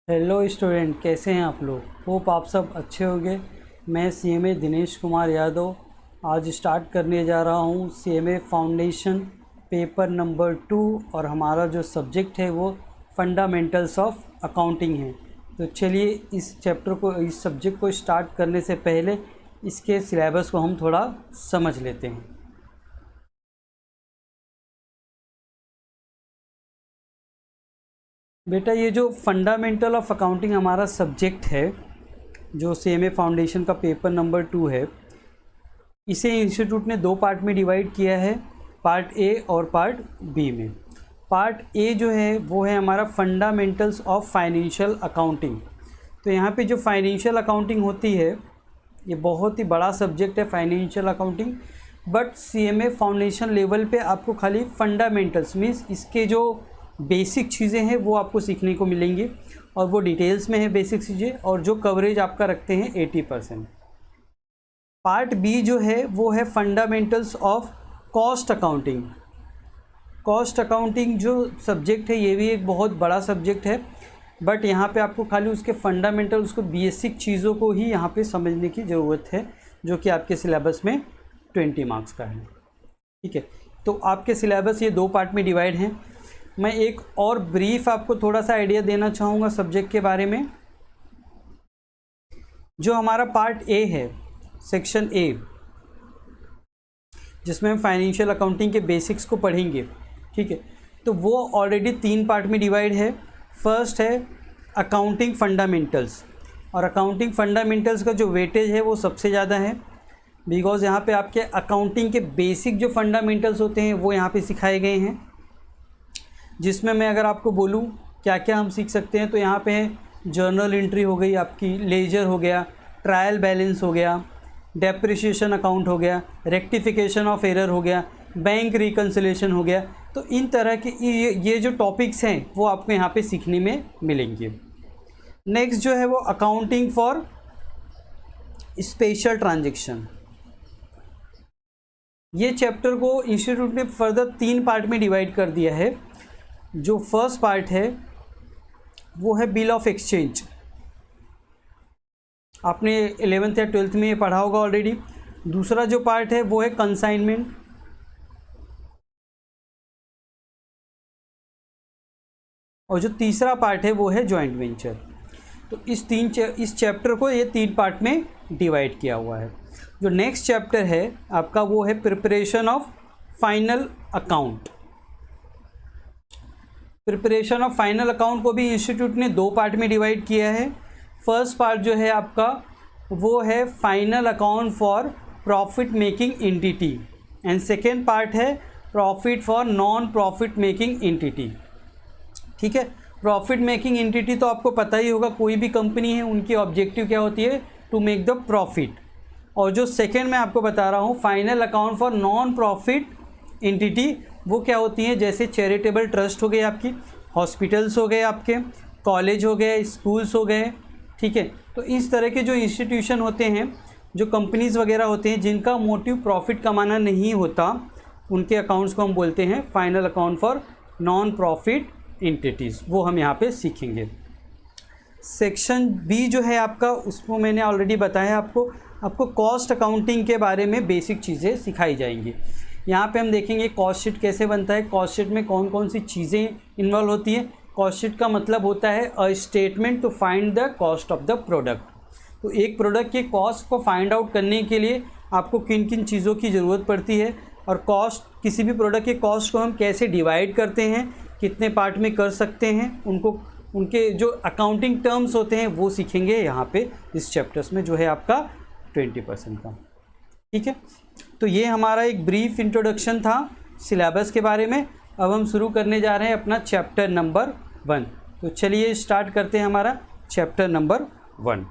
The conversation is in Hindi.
हेलो स्टूडेंट, कैसे हैं आप लोग। होप आप सब अच्छे होंगे। मैं सीएमए दिनेश कुमार यादव आज स्टार्ट करने जा रहा हूं सीएमए फाउंडेशन पेपर नंबर 2 और हमारा जो सब्जेक्ट है वो फंडामेंटल्स ऑफ अकाउंटिंग है। तो चलिए इस सब्जेक्ट को स्टार्ट करने से पहले इसके सिलेबस को हम थोड़ा समझ लेते हैं। बेटा, ये जो फंडामेंटल ऑफ अकाउंटिंग हमारा सब्जेक्ट है जो सीएमए फाउंडेशन का पेपर नंबर 2 है, इसे इंस्टीट्यूट ने 2 पार्ट में डिवाइड किया है, पार्ट ए और पार्ट बी में। पार्ट ए जो है वो है हमारा फंडामेंटल्स ऑफ फाइनेंशियल अकाउंटिंग। तो यहाँ पे जो फाइनेंशियल अकाउंटिंग होती है ये बहुत ही बड़ा सब्जेक्ट है financial accounting, but CMA foundation level पे आपको खाली फंडामेंटल्स मीन्स इसके जो बेसिक चीज़ें हैं वो आपको सीखने को मिलेंगी और वो डिटेल्स में है बेसिक चीज़ें, और जो कवरेज आपका रखते हैं 80%। पार्ट बी जो है वो है fundamentals of cost accounting. Cost accounting जो सब्जेक्ट है ये भी एक बहुत बड़ा सब्जेक्ट है, बट यहाँ पे आपको खाली उसके फंडामेंटल उसको बेसिक चीज़ों को ही यहाँ पे समझने की ज़रूरत है, जो कि आपके सिलेबस में 20 मार्क्स का है। ठीक है, तो आपके सिलेबस ये 2 पार्ट में डिवाइड हैं। मैं एक और ब्रीफ आपको थोड़ा सा आइडिया देना चाहूँगा सब्जेक्ट के बारे में। जो हमारा पार्ट ए है, सेक्शन ए, जिसमें हम फाइनेंशियल अकाउंटिंग के बेसिक्स को पढ़ेंगे, ठीक है, तो वो ऑलरेडी 3 पार्ट में डिवाइड है। फर्स्ट है अकाउंटिंग फंडामेंटल्स, और अकाउंटिंग फंडामेंटल्स का जो वेटेज है वो सबसे ज़्यादा है, बिकॉज यहाँ पे आपके अकाउंटिंग के बेसिक जो फंडामेंटल्स होते हैं वो यहाँ पे सिखाए गए हैं। जिसमें मैं अगर आपको बोलूँ क्या क्या हम सीख सकते हैं, तो यहाँ पे जर्नल एंट्री हो गई आपकी, लेजर हो गया, ट्रायल बैलेंस हो गया, डेप्रिसिएशन अकाउंट हो गया, रेक्टिफिकेशन ऑफ एरर हो गया, बैंक रिकन्सिलेशन हो गया। तो इन तरह के ये जो टॉपिक्स हैं वो आपको यहाँ पे सीखने में मिलेंगे। नेक्स्ट जो है वो अकाउंटिंग फॉर स्पेशल ट्रांजैक्शन। ये चैप्टर को इंस्टीट्यूट ने फर्दर 3 पार्ट में डिवाइड कर दिया है। जो फर्स्ट पार्ट है वो है बिल ऑफ एक्सचेंज। आपने 11th या 12th में ये पढ़ा होगा ऑलरेडी। दूसरा जो पार्ट है वो है कंसाइनमेंट, और जो तीसरा पार्ट है वो है जॉइंट वेंचर। तो इस चैप्टर को ये 3 पार्ट में डिवाइड किया हुआ है। जो नेक्स्ट चैप्टर है आपका वो है preparation of final account. Preparation of final account को भी इंस्टीट्यूट ने 2 पार्ट में डिवाइड किया है। फर्स्ट पार्ट जो है आपका वो है final account for profit making entity, and second part है profit for non profit making entity. ठीक है, प्रॉफिट मेकिंग एंटिटी तो आपको पता ही होगा, कोई भी कंपनी है उनकी ऑब्जेक्टिव क्या होती है, टू मेक द प्रॉफिट। और जो सेकेंड मैं आपको बता रहा हूँ final account for non profit entity, वो क्या होती है, जैसे चैरिटेबल ट्रस्ट हो गए आपकी, हॉस्पिटल्स हो गए आपके, कॉलेज हो गए, स्कूल्स हो गए। ठीक है, तो इस तरह के जो इंस्टीट्यूशन होते हैं, जो कंपनीज़ वगैरह होते हैं जिनका मोटिव प्रॉफिट कमाना नहीं होता, उनके अकाउंट्स को हम बोलते हैं final account for non profit entities. वो हम यहाँ पे सीखेंगे। सेक्शन बी जो है आपका, उसको मैंने ऑलरेडी बताया आपको कॉस्ट अकाउंटिंग के बारे में बेसिक चीज़ें सिखाई जाएंगी। यहाँ पे हम देखेंगे कॉस्ट शीट कैसे बनता है, कॉस्ट शीट में कौन कौन सी चीज़ें इन्वॉल्व होती हैं। कॉस्ट शीट का मतलब होता है a statement to find the cost of the product. तो एक प्रोडक्ट के कॉस्ट को फाइंड आउट करने के लिए आपको किन किन चीज़ों की ज़रूरत पड़ती है, और कॉस्ट, किसी भी प्रोडक्ट के कॉस्ट को हम कैसे डिवाइड करते हैं, कितने पार्ट में कर सकते हैं, उनके जो अकाउंटिंग टर्म्स होते हैं वो सीखेंगे यहाँ पे इस चैप्टर्स में, जो है आपका 20% का। ठीक है, तो ये हमारा एक ब्रीफ इंट्रोडक्शन था सिलेबस के बारे में। अब हम शुरू करने जा रहे हैं अपना चैप्टर नंबर 1। तो चलिए स्टार्ट करते हैं हमारा चैप्टर नंबर 1।